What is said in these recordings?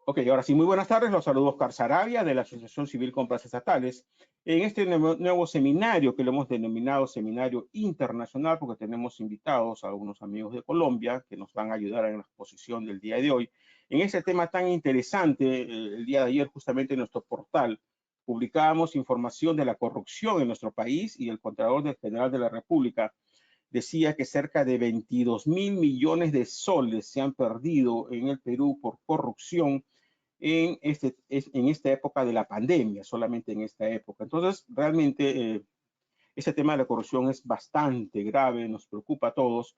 Ok, ahora sí, muy buenas tardes. Los saludo Oscar Sarabia de la Asociación Civil Compras Estatales. En este nuevo seminario que lo hemos denominado Seminario Internacional, porque tenemos invitados a algunos amigos de Colombia que nos van a ayudar en la exposición del día de hoy. En este tema tan interesante, el día de ayer justamente en nuestro portal publicábamos información de la corrupción en nuestro país y el Contralor General de la República decía que cerca de 22.000 millones de soles se han perdido en el Perú por corrupción en esta época de la pandemia, solamente en esta época. Entonces, realmente, este tema de la corrupción es bastante grave, nos preocupa a todos.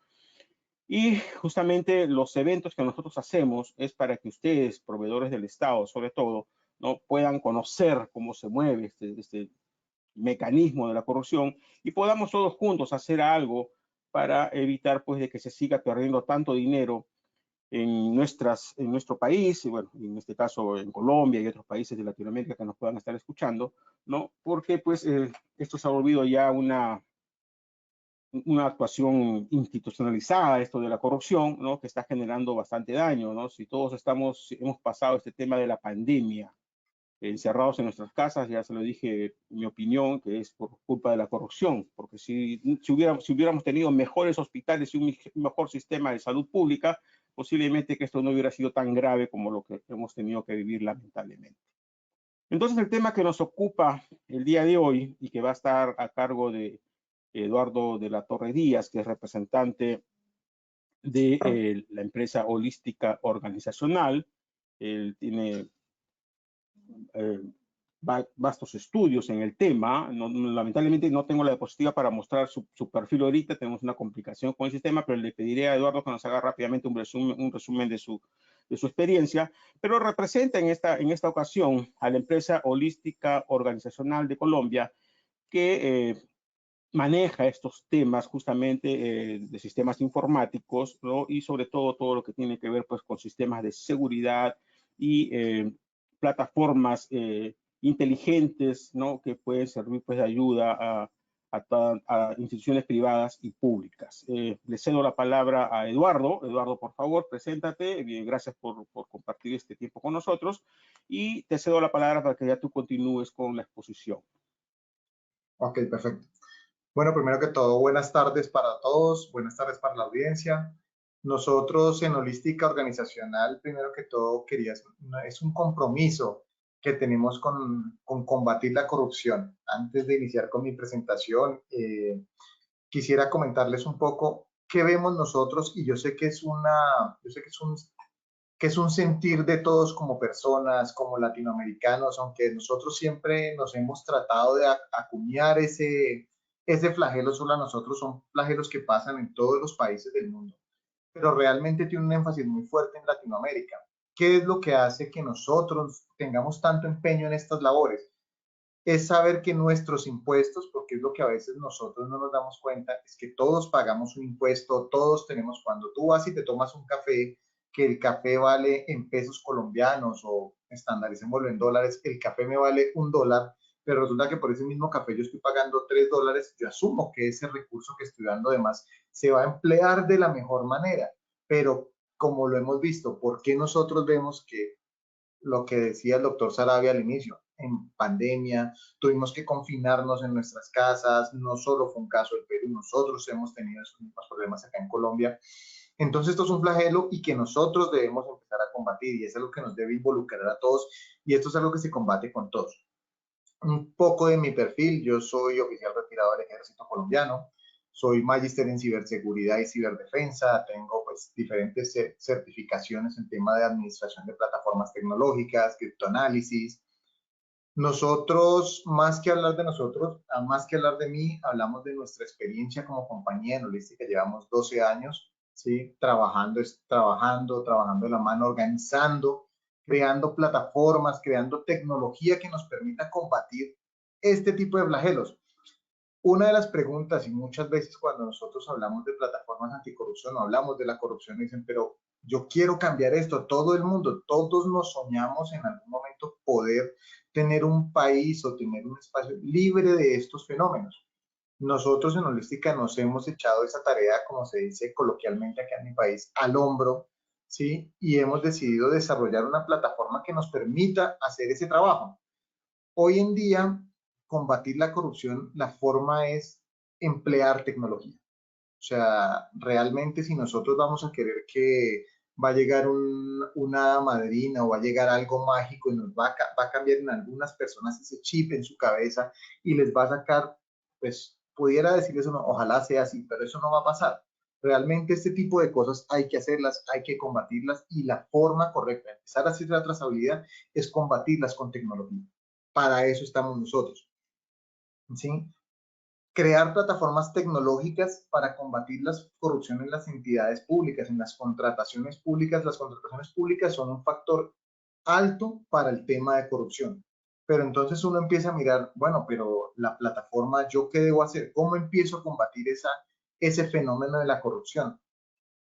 Y justamente los eventos que nosotros hacemos es para que ustedes, proveedores del Estado, sobre todo, ¿no?, puedan conocer cómo se mueve este mecanismo de la corrupción y podamos todos juntos hacer algo para evitar, pues, de que se siga perdiendo tanto dinero en nuestro país, y bueno, en este caso en Colombia y otros países de Latinoamérica que nos puedan estar escuchando, ¿no? Porque pues esto se ha volvido ya una actuación institucionalizada, esto de la corrupción, ¿no?, que está generando bastante daño, ¿no? Si todos hemos pasado este tema de la pandemia encerrados en nuestras casas, ya se lo dije mi opinión, que es por culpa de la corrupción, porque si hubiéramos tenido mejores hospitales y un mejor sistema de salud pública, posiblemente que esto no hubiera sido tan grave como lo que hemos tenido que vivir lamentablemente. Entonces el tema que nos ocupa el día de hoy y que va a estar a cargo de Eduardo de la Torre Díaz, que es representante de la empresa holística organizacional. Él tiene eh, vastos estudios en el tema. Lamentablemente no tengo la diapositiva para mostrar su perfil ahorita, tenemos una complicación con el sistema, pero le pediré a Eduardo que nos haga rápidamente un resumen de su experiencia, pero representa en esta ocasión a la empresa holística organizacional de Colombia que maneja estos temas justamente de sistemas informáticos, ¿no?, y sobre todo lo que tiene que ver pues con sistemas de seguridad y plataformas inteligentes, ¿no?, que pueden servir pues de ayuda a instituciones privadas y públicas. Le cedo la palabra a Eduardo. Eduardo, por favor, preséntate. Bien, gracias por compartir este tiempo con nosotros y te cedo la palabra para que ya tú continúes con la exposición. Ok, perfecto. Bueno, primero que todo, buenas tardes para todos, buenas tardes para la audiencia. Nosotros en Holística Organizacional, primero que todo, es un compromiso que tenemos con combatir la corrupción. Antes de iniciar con mi presentación, quisiera comentarles un poco qué vemos nosotros, y yo sé que es un sentir de todos como personas, como latinoamericanos, aunque nosotros siempre nos hemos tratado de acuñar ese flagelo solo a nosotros, son flagelos que pasan en todos los países del mundo, pero realmente tiene un énfasis muy fuerte en Latinoamérica. ¿Qué es lo que hace que nosotros tengamos tanto empeño en estas labores? Es saber que nuestros impuestos, porque es lo que a veces nosotros no nos damos cuenta, es que todos pagamos un impuesto, todos tenemos, cuando tú vas y te tomas un café, que el café vale en pesos colombianos o estandaricémoslo en dólares, el café me vale $1, pero resulta que por ese mismo café yo estoy pagando $3, yo asumo que ese recurso que estoy dando además se va a emplear de la mejor manera, pero como lo hemos visto, ¿por qué nosotros vemos que lo que decía el doctor Sarabia al inicio, en pandemia, tuvimos que confinarnos en nuestras casas, no solo fue un caso del Perú, nosotros hemos tenido esos mismos problemas acá en Colombia? Entonces esto es un flagelo y que nosotros debemos empezar a combatir, y es algo que nos debe involucrar a todos, y esto es algo que se combate con todos. Un poco de mi perfil: yo soy oficial retirado del ejército colombiano, soy magíster en ciberseguridad y ciberdefensa, tengo pues diferentes certificaciones en tema de administración de plataformas tecnológicas, criptoanálisis. Nosotros, más que hablar de nosotros, más que hablar de mí, hablamos de nuestra experiencia como compañía en Holística. Llevamos 12 años, ¿sí?, trabajando de la mano, organizando, creando plataformas, creando tecnología que nos permita combatir este tipo de flagelos. Una de las preguntas, y muchas veces cuando nosotros hablamos de plataformas anticorrupción o hablamos de la corrupción, dicen, pero yo quiero cambiar esto. Todo el mundo, todos nos soñamos en algún momento poder tener un país o tener un espacio libre de estos fenómenos. Nosotros en Holística nos hemos echado esa tarea, como se dice coloquialmente acá en mi país, al hombro, ¿sí? Y hemos decidido desarrollar una plataforma que nos permita hacer ese trabajo. Hoy en día, combatir la corrupción, la forma es emplear tecnología. O sea, realmente si nosotros vamos a querer que va a llegar una madrina o va a llegar algo mágico y nos va a cambiar en algunas personas ese chip en su cabeza y les va a sacar, pues pudiera decirles uno, ojalá sea así, pero eso no va a pasar. Realmente este tipo de cosas hay que hacerlas, hay que combatirlas y la forma correcta de empezar a hacer la trazabilidad es combatirlas con tecnología. Para eso estamos nosotros. ¿Sí? Crear plataformas tecnológicas para combatir la corrupción en las entidades públicas, en las contrataciones públicas. Las contrataciones públicas son un factor alto para el tema de corrupción. Pero entonces uno empieza a mirar, bueno, pero la plataforma, ¿yo qué debo hacer? ¿Cómo empiezo a combatir ese fenómeno de la corrupción?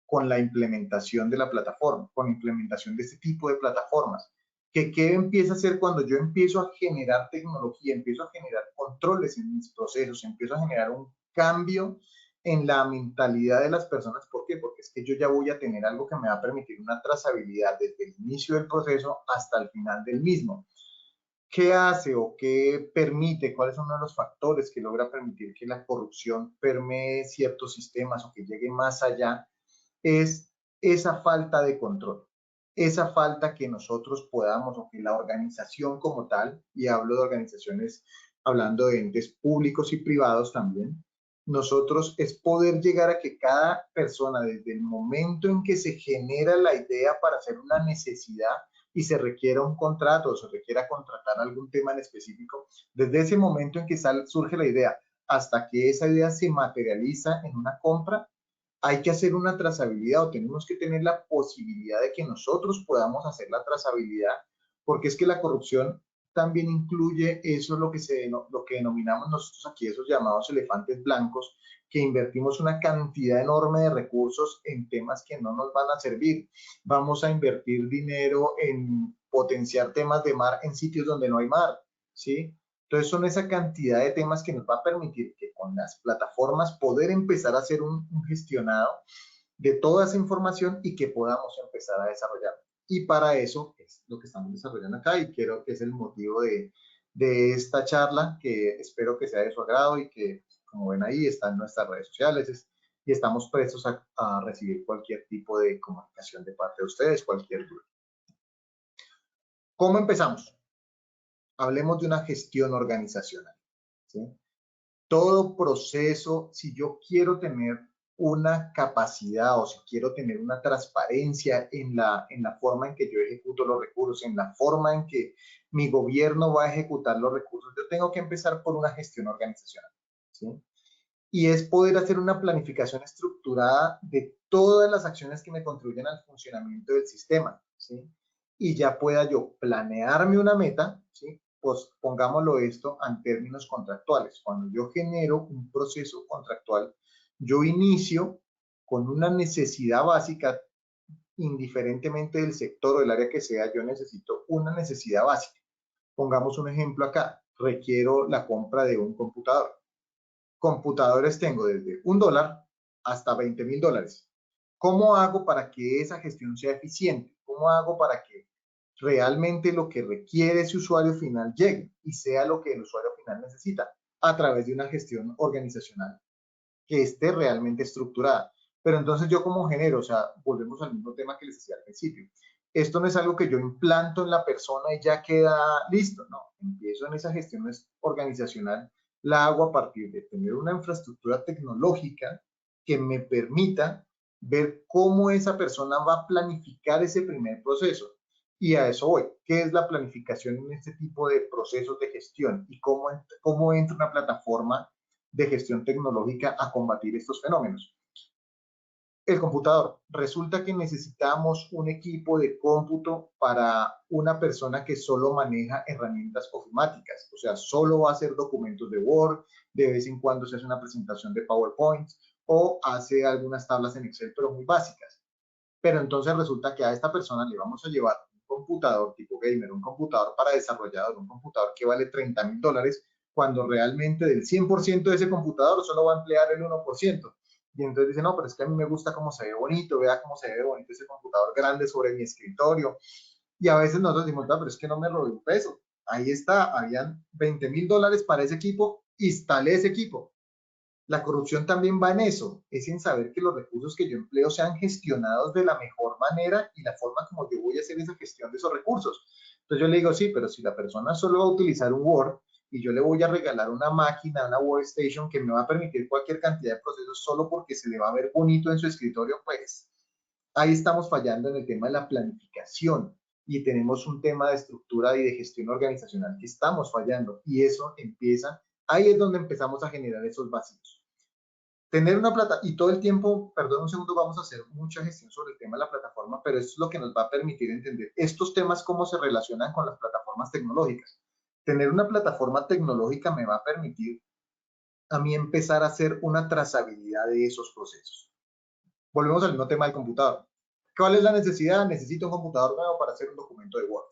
Con la implementación de la plataforma, con la implementación de este tipo de plataformas. ¿Qué empieza a hacer cuando yo empiezo a generar tecnología, empiezo a generar controles en mis procesos, empiezo a generar un cambio en la mentalidad de las personas? ¿Por qué? Porque es que yo ya voy a tener algo que me va a permitir una trazabilidad desde el inicio del proceso hasta el final del mismo. ¿Qué hace o qué permite? ¿Cuáles son los factores que logra permitir que la corrupción permee ciertos sistemas o que llegue más allá? Es esa falta de control, esa falta que nosotros podamos o que la organización como tal, y hablo de organizaciones, hablando de entes públicos y privados también, nosotros es poder llegar a que cada persona desde el momento en que se genera la idea para hacer una necesidad y se requiera un contrato o se requiera contratar algún tema en específico, desde ese momento en que surge la idea hasta que esa idea se materializa en una compra, hay que hacer una trazabilidad o tenemos que tener la posibilidad de que nosotros podamos hacer la trazabilidad, porque es que la corrupción también incluye eso, lo que denominamos nosotros aquí, esos llamados elefantes blancos, que invertimos una cantidad enorme de recursos en temas que no nos van a servir. Vamos a invertir dinero en potenciar temas de mar en sitios donde no hay mar, ¿sí? Entonces son esa cantidad de temas que nos va a permitir que con las plataformas poder empezar a hacer un gestionado de toda esa información y que podamos empezar a desarrollar. Y para eso es lo que estamos desarrollando acá y creo que es el motivo de esta charla, que espero que sea de su agrado y que, como ven ahí, está en nuestras redes sociales y estamos prestos a recibir cualquier tipo de comunicación de parte de ustedes, cualquier duda. ¿Cómo empezamos? Hablemos de una gestión organizacional, ¿sí? Todo proceso, si yo quiero tener una capacidad o si quiero tener una transparencia en la forma en que yo ejecuto los recursos, en la forma en que mi gobierno va a ejecutar los recursos, yo tengo que empezar por una gestión organizacional, ¿sí? Y es poder hacer una planificación estructurada de todas las acciones que me contribuyen al funcionamiento del sistema, ¿sí? Y ya pueda yo planearme una meta, ¿sí? Pues pongámoslo esto en términos contractuales. Cuando yo genero un proceso contractual, yo inicio con una necesidad básica, indiferentemente del sector o del área que sea, yo necesito una necesidad básica. Pongamos un ejemplo acá, requiero la compra de un computador. Computadores tengo desde $1 hasta $20,000. ¿Cómo hago para que esa gestión sea eficiente? ¿Cómo hago para que realmente lo que requiere ese usuario final llegue y sea lo que el usuario final necesita? A través de una gestión organizacional que esté realmente estructurada. Pero entonces yo como genero, o sea, volvemos al mismo tema que les decía al principio. Esto no es algo que yo implanto en la persona y ya queda listo, no. Empiezo en esa gestión organizacional, la hago a partir de tener una infraestructura tecnológica que me permita ver cómo esa persona va a planificar ese primer proceso. Y a eso voy. ¿Qué es la planificación en este tipo de procesos de gestión? ¿Y cómo entra una plataforma de gestión tecnológica a combatir estos fenómenos? El computador. Resulta que necesitamos un equipo de cómputo para una persona que solo maneja herramientas ofimáticas, o sea, solo va a hacer documentos de Word, de vez en cuando se hace una presentación de PowerPoint o hace algunas tablas en Excel, pero muy básicas. Pero entonces resulta que a esta persona le vamos a llevar un computador tipo gamer, un computador para desarrollador, un computador que vale $30,000, cuando realmente del 100% de ese computador solo va a emplear el 1%. Y entonces dice, no, pero es que a mí me gusta cómo se ve bonito, vea cómo se ve bonito ese computador grande sobre mi escritorio. Y a veces nosotros decimos, no, pero es que no me robé un peso. Ahí está, habían $20,000 para ese equipo, instalé ese equipo. La corrupción también va en eso, es en saber que los recursos que yo empleo sean gestionados de la mejor manera y la forma como yo voy a hacer esa gestión de esos recursos. Entonces yo le digo, sí, pero si la persona solo va a utilizar un Word y yo le voy a regalar una máquina, una workstation que me va a permitir cualquier cantidad de procesos solo porque se le va a ver bonito en su escritorio, pues ahí estamos fallando en el tema de la planificación y tenemos un tema de estructura y de gestión organizacional que estamos fallando y eso empieza, ahí es donde empezamos a generar esos vacíos. Tener una plata y todo el tiempo, perdón un segundo, vamos a hacer mucha gestión sobre el tema de la plataforma, pero esto es lo que nos va a permitir entender estos temas, cómo se relacionan con las plataformas tecnológicas. Tener una plataforma tecnológica me va a permitir a mí empezar a hacer una trazabilidad de esos procesos. Volvemos al mismo tema del computador. ¿Cuál es la necesidad? Necesito un computador nuevo para hacer un documento de Word.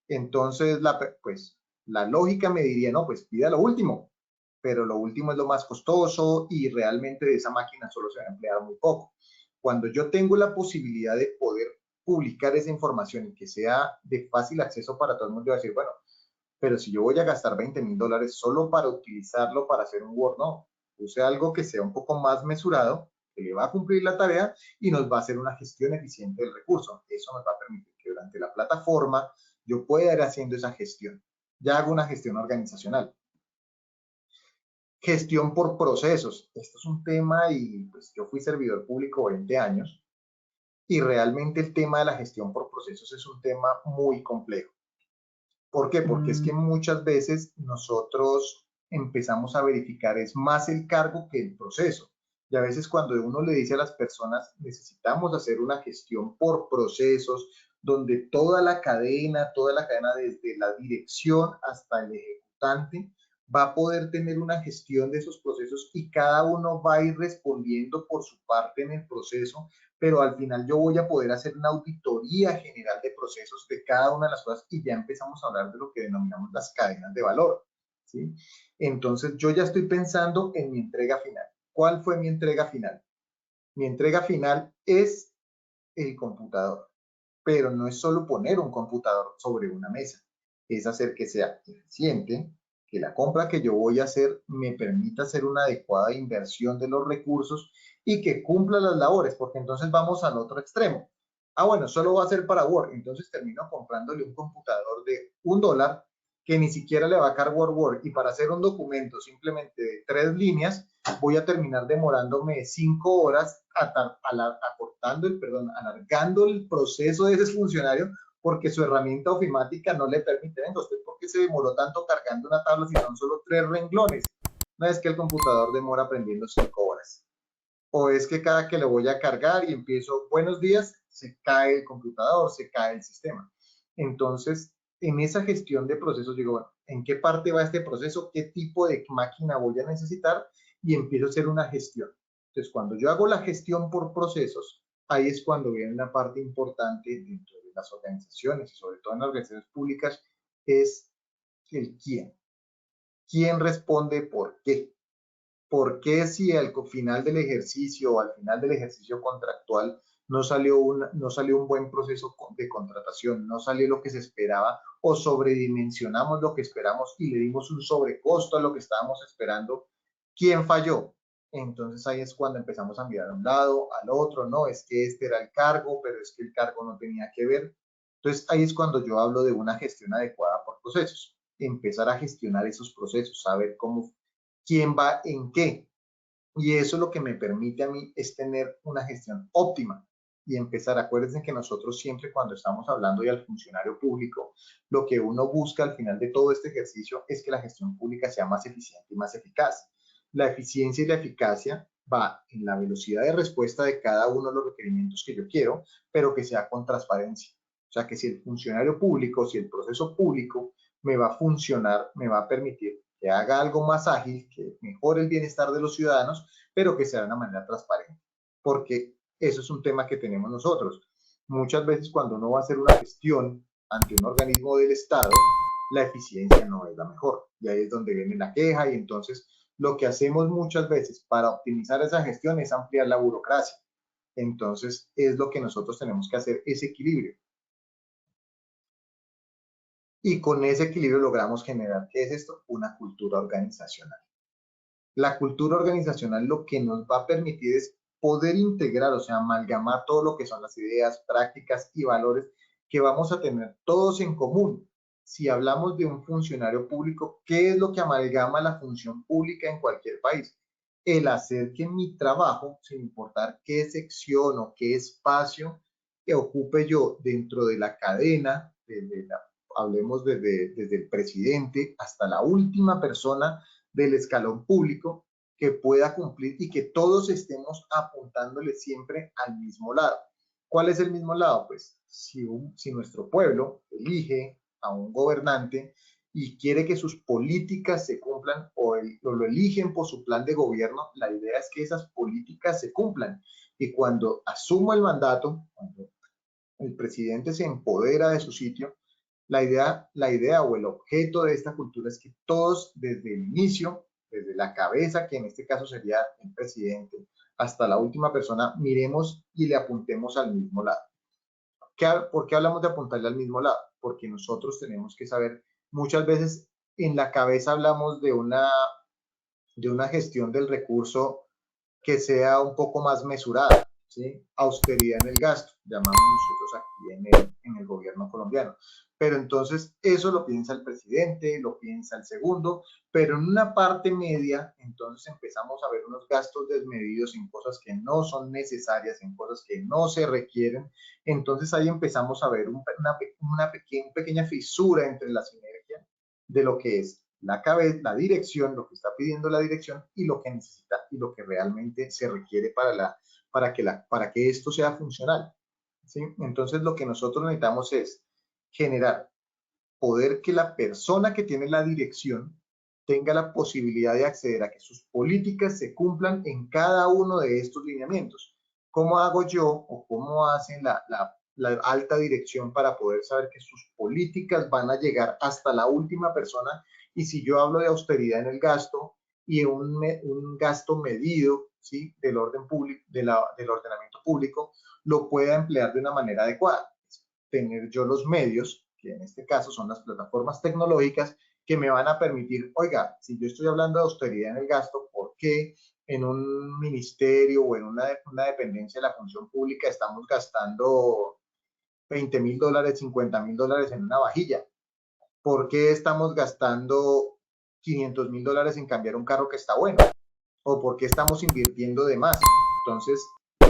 Entonces, pues, la lógica me diría, no, pues pida lo último, pero lo último es lo más costoso y realmente de esa máquina solo se va a emplear muy poco. Cuando yo tengo la posibilidad de poder publicar esa información y que sea de fácil acceso para todo el mundo, yo voy a decir, bueno, pero si yo voy a gastar $20,000 solo para utilizarlo para hacer un Word, no. Use algo que sea un poco más mesurado, que le va a cumplir la tarea y nos va a hacer una gestión eficiente del recurso. Eso nos va a permitir que durante la plataforma yo pueda ir haciendo esa gestión. Ya hago una gestión organizacional. Gestión por procesos. Esto es un tema y pues yo fui servidor público 20 años y realmente el tema de la gestión por procesos es un tema muy complejo. ¿Por qué? Porque es que muchas veces nosotros empezamos a verificar es más el cargo que el proceso. Y a veces cuando uno le dice a las personas, necesitamos hacer una gestión por procesos, donde toda la cadena desde la dirección hasta el ejecutante, va a poder tener una gestión de esos procesos y cada uno va a ir respondiendo por su parte en el proceso, pero al final yo voy a poder hacer una auditoría general de procesos de cada una de las cosas y ya empezamos a hablar de lo que denominamos las cadenas de valor, ¿sí? Entonces yo ya estoy pensando en mi entrega final. ¿Cuál fue mi entrega final? Mi entrega final es el computador, pero no es solo poner un computador sobre una mesa, es hacer que sea eficiente, que la compra que yo voy a hacer me permita hacer una adecuada inversión de los recursos y que cumpla las labores, porque entonces vamos al otro extremo. Ah, bueno, solo va a ser para Word, entonces termino comprándole un computador de $1 que ni siquiera le va a cargar Word y para hacer un documento simplemente de 3 líneas voy a terminar demorándome 5 horas alargando el proceso de ese funcionario porque su herramienta ofimática no le permite. Venga, ¿usted por qué se demoró tanto cargando una tabla si son solo 3 renglones? No es que el computador demora aprendiendo 5 horas. O es que cada que lo voy a cargar y empiezo, buenos días, se cae el computador, se cae el sistema. Entonces, en esa gestión de procesos, digo, bueno, ¿en qué parte va este proceso? ¿Qué tipo de máquina voy a necesitar? Y empiezo a hacer una gestión. Entonces, cuando yo hago la gestión por procesos, ahí es cuando viene una parte importante dentro de las organizaciones y sobre todo en las organizaciones públicas, es el quién. ¿Quién responde por qué? ¿Por qué si al final del ejercicio o al final del ejercicio contractual no salió un buen proceso de contratación, no salió lo que se esperaba o sobredimensionamos lo que esperamos y le dimos un sobrecosto a lo que estábamos esperando? ¿Quién falló? Entonces ahí es cuando empezamos a mirar a un lado, al otro, no, es que este era el cargo, pero es que el cargo no tenía que ver. Entonces ahí es cuando yo hablo de una gestión adecuada por procesos, empezar a gestionar esos procesos, saber cómo, quién va en qué. Y eso lo que me permite a mí es tener una gestión óptima y empezar. Acuérdense que nosotros siempre cuando estamos hablando y al funcionario público, lo que uno busca al final de todo este ejercicio es que la gestión pública sea más eficiente y más eficaz. La eficiencia y la eficacia va en la velocidad de respuesta de cada uno de los requerimientos que yo quiero, pero que sea con transparencia. O sea, que si el funcionario público, si el proceso público me va a funcionar, me va a permitir que haga algo más ágil, que mejore el bienestar de los ciudadanos, pero que sea de una manera transparente. Porque eso es un tema que tenemos nosotros. Muchas veces cuando uno va a hacer una gestión ante un organismo del Estado, la eficiencia no es la mejor. Y ahí es donde viene la queja y entonces lo que hacemos muchas veces para optimizar esa gestión es ampliar la burocracia. Entonces, es lo que nosotros tenemos que hacer, ese equilibrio. Y con ese equilibrio logramos generar, ¿qué es esto? Una cultura organizacional. La cultura organizacional lo que nos va a permitir es poder integrar, o sea, amalgamar todo lo que son las ideas, prácticas y valores que vamos a tener todos en común. Si hablamos de un funcionario público, ¿qué es lo que amalgama la función pública en cualquier país? El hacer que mi trabajo, sin importar qué sección o qué espacio que ocupe yo dentro de la cadena, hablemos desde el presidente hasta la última persona del escalón público, que pueda cumplir y que todos estemos apuntándole siempre al mismo lado. ¿Cuál es el mismo lado? Pues si nuestro pueblo elige a un gobernante y quiere que sus políticas se cumplan o lo eligen por su plan de gobierno, la idea es que esas políticas se cumplan. Y cuando asumo el mandato, cuando el presidente se empodera de su sitio, la idea o el objeto de esta cultura es que todos desde el inicio, desde la cabeza, que en este caso sería el presidente, hasta la última persona, miremos y le apuntemos al mismo lado. ¿Por qué hablamos de apuntarle al mismo lado? Porque nosotros tenemos que saber, muchas veces en la cabeza hablamos de una gestión del recurso que sea un poco más mesurada, ¿sí? Austeridad en el gasto, llamamos nosotros aquí en el gobierno colombiano. Pero entonces eso lo piensa el presidente, lo piensa el segundo, pero en una parte media, entonces empezamos a ver unos gastos desmedidos en cosas que no son necesarias, en cosas que no se requieren. Entonces ahí empezamos a ver una pequeña fisura entre la sinergia de lo que es la dirección, lo que está pidiendo la dirección y lo que necesita y lo que realmente se requiere para que esto sea funcional. ¿Sí? Entonces lo que nosotros necesitamos es generar poder que la persona que tiene la dirección tenga la posibilidad de acceder a que sus políticas se cumplan en cada uno de estos lineamientos. ¿Cómo hago yo o cómo hace la alta dirección para poder saber que sus políticas van a llegar hasta la última persona? Y si yo hablo de austeridad en el gasto y un gasto medido, ¿sí? Del orden público, del ordenamiento público, lo pueda emplear de una manera adecuada. Tener yo los medios, que en este caso son las plataformas tecnológicas, que me van a permitir, oiga, si yo estoy hablando de austeridad en el gasto, ¿por qué en un ministerio o en una dependencia de la función pública estamos gastando $20,000, $50,000 en una vajilla? ¿Por qué estamos gastando $500,000 en cambiar un carro que está bueno? ¿O por qué estamos invirtiendo de más? Entonces,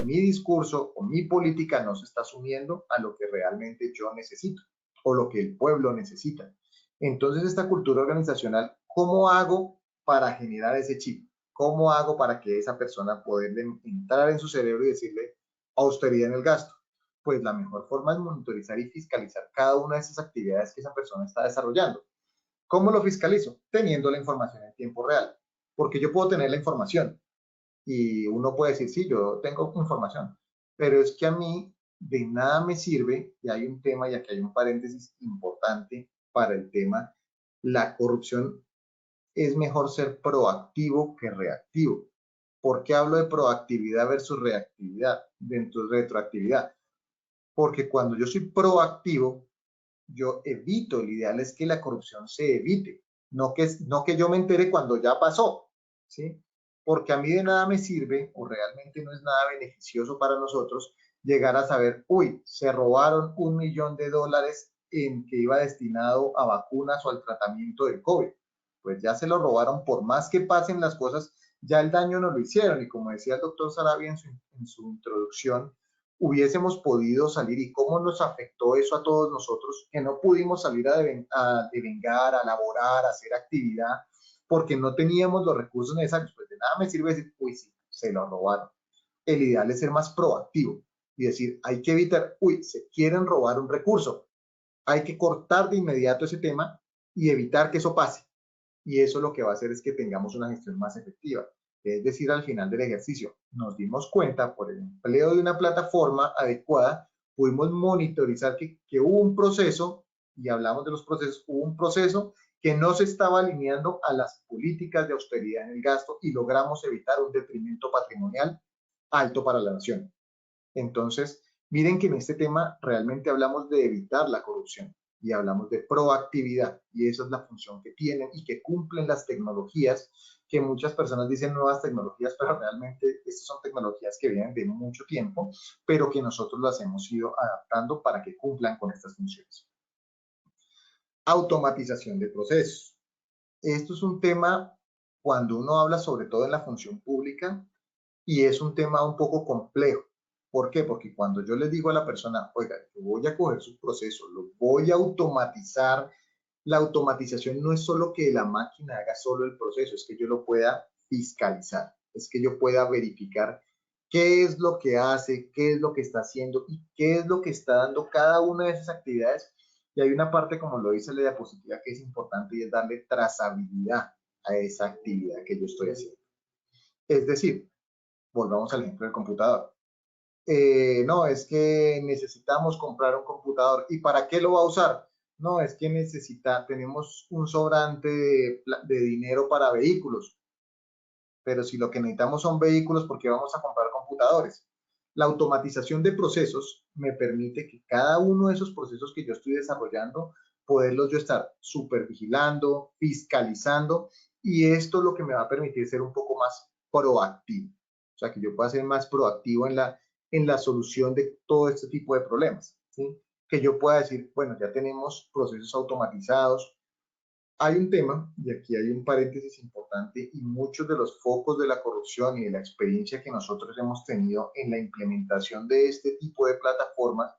mi discurso o mi política no se está sumiendo a lo que realmente yo necesito o lo que el pueblo necesita. Entonces, esta cultura organizacional, ¿cómo hago para generar ese chip? ¿Cómo hago para que esa persona pueda entrar en su cerebro y decirle austeridad en el gasto? Pues la mejor forma es monitorizar y fiscalizar cada una de esas actividades que esa persona está desarrollando. ¿Cómo lo fiscalizo? Teniendo la información en tiempo real. Porque yo puedo tener la información y uno puede decir, sí, yo tengo información, pero es que a mí de nada me sirve, y hay un tema, y aquí hay un paréntesis importante para el tema, la corrupción es mejor ser proactivo que reactivo. ¿Por qué hablo de proactividad versus reactividad dentro de retroactividad? Porque cuando yo soy proactivo, yo evito, el ideal es que la corrupción se evite, no que yo me entere cuando ya pasó, ¿sí? Porque a mí de nada me sirve o realmente no es nada beneficioso para nosotros llegar a saber, uy, se robaron $1,000,000 en que iba destinado a vacunas o al tratamiento del COVID. Pues ya se lo robaron, por más que pasen las cosas, ya el daño no lo hicieron. Y como decía el doctor Sarabia en su introducción, hubiésemos podido salir y cómo nos afectó eso a todos nosotros que no pudimos salir a devengar, a laborar, a hacer actividad porque no teníamos los recursos necesarios. Pues de nada me sirve decir, uy, sí, se lo robaron. El ideal es ser más proactivo y decir, hay que evitar, uy, se quieren robar un recurso. Hay que cortar de inmediato ese tema y evitar que eso pase. Y eso lo que va a hacer es que tengamos una gestión más efectiva. Es decir, al final del ejercicio nos dimos cuenta por el empleo de una plataforma adecuada, pudimos monitorizar que hubo un proceso, y hablamos de los procesos, hubo un proceso que no se estaba alineando a las políticas de austeridad en el gasto y logramos evitar un detrimento patrimonial alto para la nación. Entonces, miren que en este tema realmente hablamos de evitar la corrupción y hablamos de proactividad, y esa es la función que tienen y que cumplen las tecnologías, que muchas personas dicen nuevas tecnologías, pero realmente estas son tecnologías que vienen de mucho tiempo, pero que nosotros las hemos ido adaptando para que cumplan con estas funciones. Automatización de procesos. Esto es un tema cuando uno habla sobre todo en la función pública, y es un tema un poco complejo. ¿Por qué? Porque cuando yo le digo a la persona, oiga, yo voy a coger su proceso, lo voy a automatizar, la automatización no es solo que la máquina haga solo el proceso, es que yo lo pueda fiscalizar, es que yo pueda verificar qué es lo que hace, qué es lo que está haciendo y qué es lo que está dando cada una de esas actividades. Y hay una parte, como lo dice la diapositiva, que es importante, y es darle trazabilidad a esa actividad que yo estoy haciendo. Es decir, volvamos al ejemplo del computador. No, es que necesitamos comprar un computador. ¿Y para qué lo va a usar? No, es que tenemos un sobrante de dinero para vehículos, pero si lo que necesitamos son vehículos, ¿por qué vamos a comprar computadores? La automatización de procesos me permite que cada uno de esos procesos que yo estoy desarrollando, poderlos yo estar supervigilando, fiscalizando, y esto es lo que me va a permitir ser un poco más proactivo. O sea, que yo pueda ser más proactivo en la solución de todo este tipo de problemas, ¿sí? Que yo pueda decir, bueno, ya tenemos procesos automatizados. Hay un tema, y aquí hay un paréntesis importante, y muchos de los focos de la corrupción y de la experiencia que nosotros hemos tenido en la implementación de este tipo de plataformas,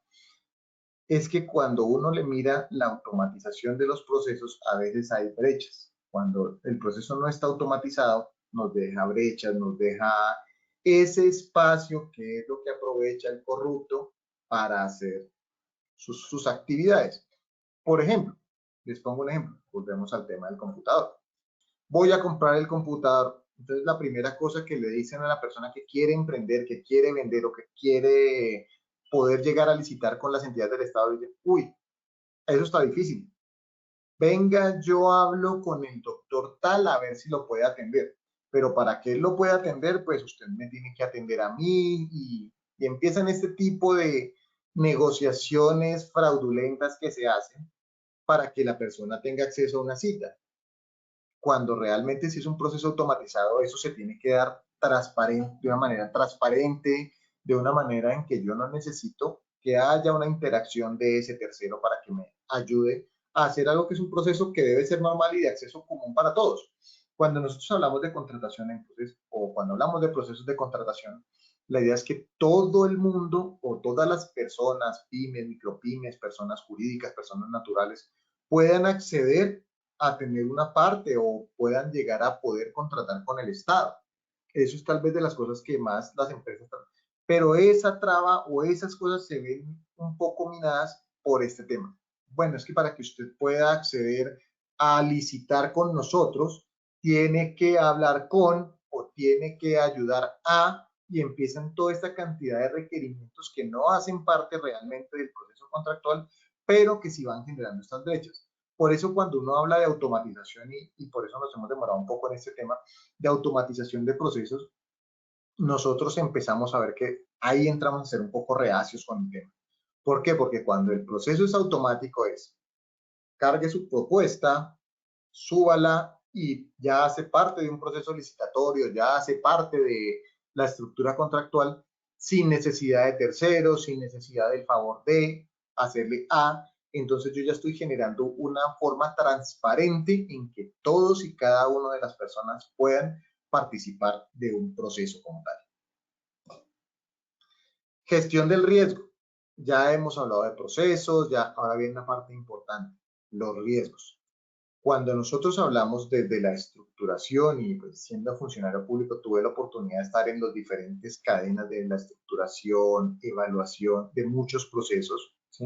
es que cuando uno le mira la automatización de los procesos, a veces hay brechas. Cuando el proceso no está automatizado, nos deja brechas, nos deja ese espacio que es lo que aprovecha el corrupto para hacer sus actividades. Por ejemplo, les pongo un ejemplo, volvemos al tema del computador. Voy a comprar el computador. Entonces, la primera cosa que le dicen a la persona que quiere emprender, que quiere vender o que quiere poder llegar a licitar con las entidades del Estado, dice, uy, eso está difícil. Venga, yo hablo con el doctor tal a ver si lo puede atender. Pero para que él lo pueda atender, pues usted me tiene que atender a mí, y empiezan este tipo de negociaciones fraudulentas que se hacen para que la persona tenga acceso a una cita. Cuando realmente si es un proceso automatizado, eso se tiene que dar transparente, de una manera transparente, de una manera en que yo no necesito que haya una interacción de ese tercero para que me ayude a hacer algo que es un proceso que debe ser normal y de acceso común para todos. Cuando nosotros hablamos de contratación en procesos, o cuando hablamos de procesos de contratación, la idea es que todo el mundo o todas las personas, pymes, micropymes, personas jurídicas, personas naturales, puedan acceder a tener una parte o puedan llegar a poder contratar con el Estado. Eso es tal vez de las cosas que más las empresas tratan. Pero esa traba o esas cosas se ven un poco minadas por este tema. Bueno, es que para que usted pueda acceder a licitar con nosotros, tiene que hablar con o tiene que ayudar a, y empiezan toda esta cantidad de requerimientos que no hacen parte realmente del proceso contractual, pero que sí van generando estas brechas. Por eso cuando uno habla de automatización, y por eso nos hemos demorado un poco en este tema, de automatización de procesos, nosotros empezamos a ver que ahí entramos a ser un poco reacios con el tema. ¿Por qué? Porque cuando el proceso es automático es, cargue su propuesta, súbala y ya hace parte de un proceso licitatorio, ya hace parte de la estructura contractual, sin necesidad de terceros, sin necesidad del favor de hacerle a. Entonces yo ya estoy generando una forma transparente en que todos y cada una de las personas puedan participar de un proceso como tal. Gestión del riesgo. Ya hemos hablado de procesos, ya ahora viene una parte importante, los riesgos. Cuando nosotros hablamos desde la estructuración, y pues siendo funcionario público tuve la oportunidad de estar en las diferentes cadenas de la estructuración, evaluación de muchos procesos, ¿sí?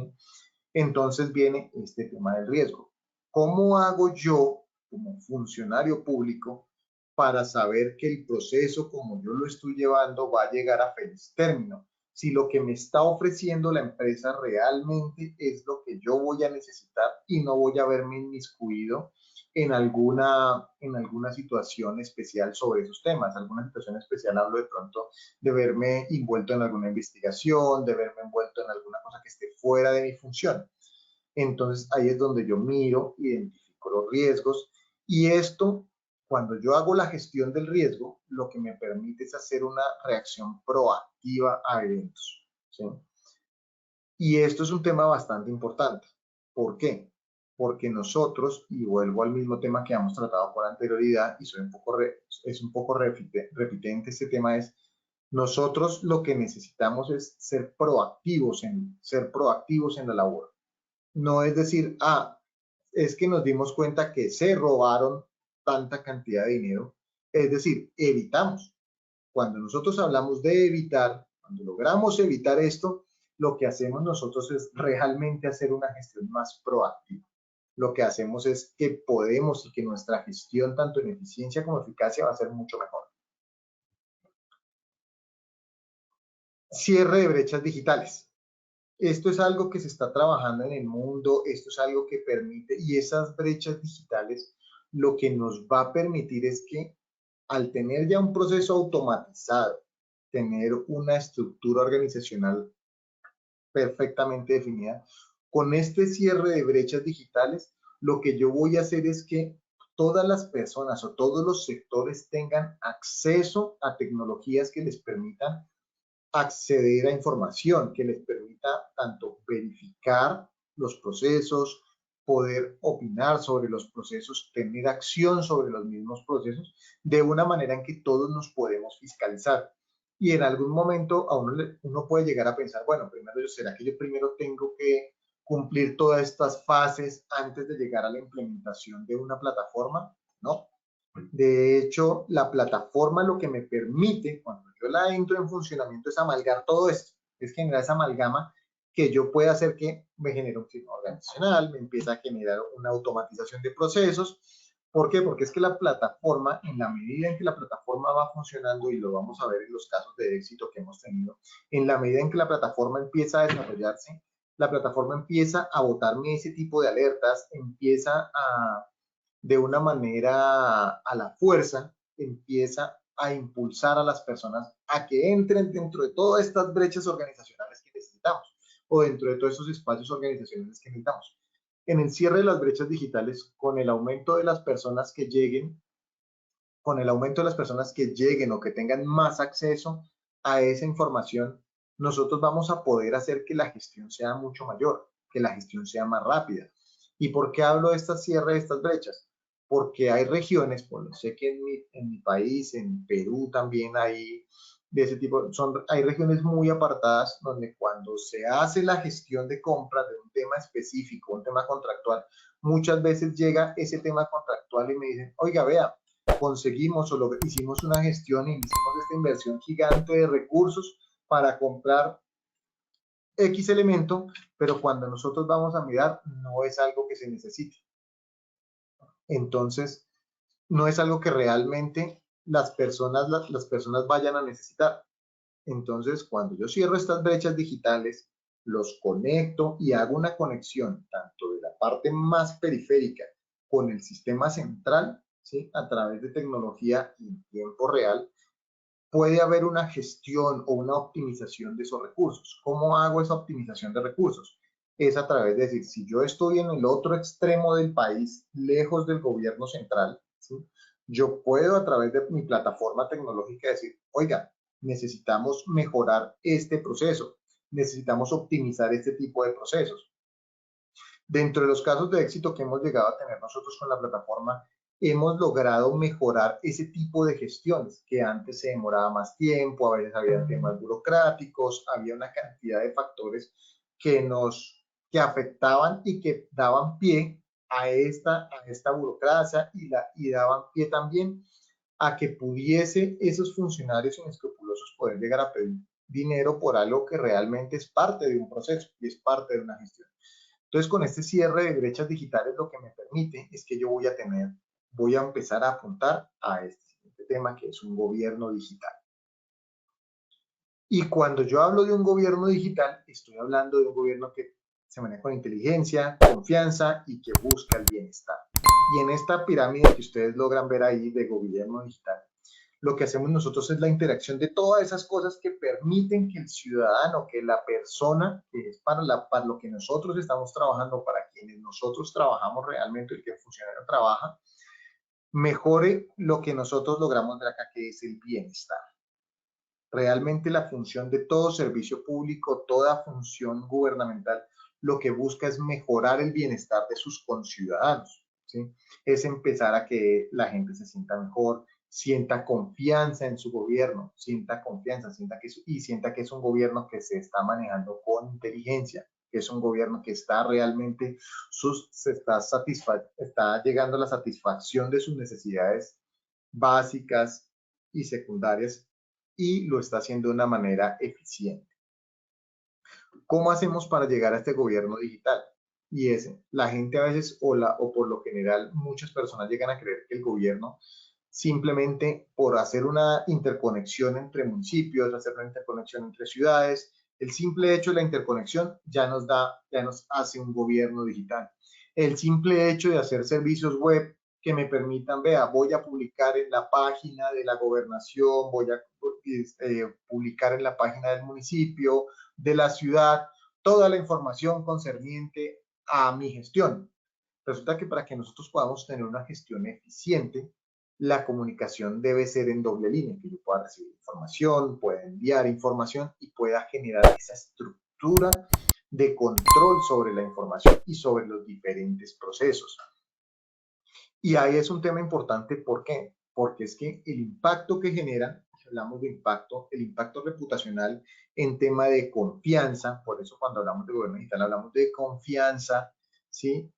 Entonces viene este tema del riesgo. ¿Cómo hago yo como funcionario público para saber que el proceso como yo lo estoy llevando va a llegar a feliz término? si lo que me está ofreciendo la empresa realmente es lo que yo voy a necesitar y no voy a verme inmiscuido en alguna situación especial sobre esos temas. Alguna situación especial hablo de pronto de verme envuelto en alguna investigación, de verme envuelto en alguna cosa que esté fuera de mi función. Entonces ahí es donde yo miro, identifico los riesgos y esto, cuando yo hago la gestión del riesgo, lo que me permite es hacer una reacción proactiva a eventos, ¿sí? Y esto es un tema bastante importante. ¿Por qué? Porque nosotros, y vuelvo al mismo tema que hemos tratado con anterioridad, y es un poco repitente este tema, es nosotros lo que necesitamos es ser proactivos en la labor. No es decir, es que nos dimos cuenta que se robaron tanta cantidad de dinero. Es decir, evitamos. Cuando nosotros hablamos de evitar, cuando logramos evitar esto, lo que hacemos nosotros es realmente hacer una gestión más proactiva. Lo que hacemos es que podemos y que nuestra gestión, tanto en eficiencia como eficacia, va a ser mucho mejor. Cierre de brechas digitales. Esto es algo que se está trabajando en el mundo, esto es algo que permite, y esas brechas digitales lo que nos va a permitir es que al tener ya un proceso automatizado, tener una estructura organizacional perfectamente definida, con este cierre de brechas digitales, lo que yo voy a hacer es que todas las personas o todos los sectores tengan acceso a tecnologías que les permitan acceder a información, que les permita tanto verificar los procesos, poder opinar sobre los procesos, tener acción sobre los mismos procesos, de una manera en que todos nos podemos fiscalizar. Y en algún momento uno puede llegar a pensar, bueno, primero, ¿será que yo primero tengo que cumplir todas estas fases antes de llegar a la implementación de una plataforma? No. De hecho, la plataforma lo que me permite, cuando yo la entro en funcionamiento, es amalgar todo esto, es generar esa amalgama que yo pueda hacer que me genere un clima organizacional, me empieza a generar una automatización de procesos. ¿Por qué? Porque es que la plataforma, en la medida en que la plataforma va funcionando, y lo vamos a ver en los casos de éxito que hemos tenido, en la medida en que la plataforma empieza a desarrollarse, la plataforma empieza a botarme ese tipo de alertas, empieza de una manera a la fuerza, empieza a impulsar a las personas a que entren dentro de todas estas brechas organizacionales que necesitamos o dentro de todos esos espacios organizacionales que necesitamos. En el cierre de las brechas digitales, con el aumento de las personas que lleguen, con el aumento de las personas que lleguen o que tengan más acceso a esa información, nosotros vamos a poder hacer que la gestión sea mucho mayor, que la gestión sea más rápida. ¿Y por qué hablo de esta cierre de estas brechas? Porque hay regiones, por sé que en mi país, en Perú también hay de ese tipo, hay regiones muy apartadas donde cuando se hace la gestión de compras de un tema específico, un tema contractual, muchas veces llega ese tema contractual y me dicen, oiga, vea, conseguimos o hicimos una gestión y hicimos esta inversión gigante de recursos para comprar X elemento, pero cuando nosotros vamos a mirar no es algo que se necesite. Entonces, no es algo que realmente las personas vayan a necesitar. Entonces, cuando yo cierro estas brechas digitales, los conecto y hago una conexión tanto de la parte más periférica con el sistema central, ¿sí? A través de tecnología en tiempo real, puede haber una gestión o una optimización de esos recursos. ¿Cómo hago esa optimización de recursos? Es a través de decir, si yo estoy en el otro extremo del país, lejos del gobierno central, ¿sí? Yo puedo a través de mi plataforma tecnológica decir, oiga, necesitamos mejorar este proceso, necesitamos optimizar este tipo de procesos. Dentro de los casos de éxito que hemos llegado a tener nosotros con la plataforma, hemos logrado mejorar ese tipo de gestiones, que antes se demoraba más tiempo, a veces había temas burocráticos, había una cantidad de factores que afectaban y que daban pie a esta burocracia y daban pie también a que pudiese esos funcionarios inescrupulosos poder llegar a pedir dinero por algo que realmente es parte de un proceso y es parte de una gestión. Entonces, con este cierre de brechas digitales, lo que me permite es que yo voy a empezar a apuntar a este siguiente tema, que es un gobierno digital. Y cuando yo hablo de un gobierno digital, estoy hablando de un gobierno que se maneja con inteligencia, confianza y que busca el bienestar. Y en esta pirámide que ustedes logran ver ahí de gobierno digital, lo que hacemos nosotros es la interacción de todas esas cosas que permiten que el ciudadano, que la persona, que es para lo que nosotros estamos trabajando, para quienes nosotros trabajamos realmente, el que el funcionario trabaja, mejore lo que nosotros logramos de acá, que es el bienestar. Realmente la función de todo servicio público, toda función gubernamental, lo que busca es mejorar el bienestar de sus conciudadanos, ¿sí? Es empezar a que la gente se sienta mejor, sienta confianza en su gobierno, sienta confianza, sienta que es un gobierno que se está manejando con inteligencia, que es un gobierno que está realmente, está llegando a la satisfacción de sus necesidades básicas y secundarias y lo está haciendo de una manera eficiente. ¿Cómo hacemos para llegar a este gobierno digital? Y es, la gente a veces o por lo general muchas personas llegan a creer que el gobierno simplemente por hacer una interconexión entre municipios, hacer una interconexión entre ciudades, el simple hecho de la interconexión ya nos hace un gobierno digital. El simple hecho de hacer servicios web que me permitan, vea, voy a publicar en la página de la gobernación, voy a publicar en la página del municipio, de la ciudad, toda la información concerniente a mi gestión. Resulta que para que nosotros podamos tener una gestión eficiente, la comunicación debe ser en doble línea, que yo pueda recibir información, pueda enviar información y pueda generar esa estructura de control sobre la información y sobre los diferentes procesos. Y ahí es un tema importante, ¿por qué? Porque es que el impacto que genera, hablamos de impacto, el impacto reputacional en tema de confianza, por eso cuando hablamos de gobierno digital hablamos de confianza, ¿sí?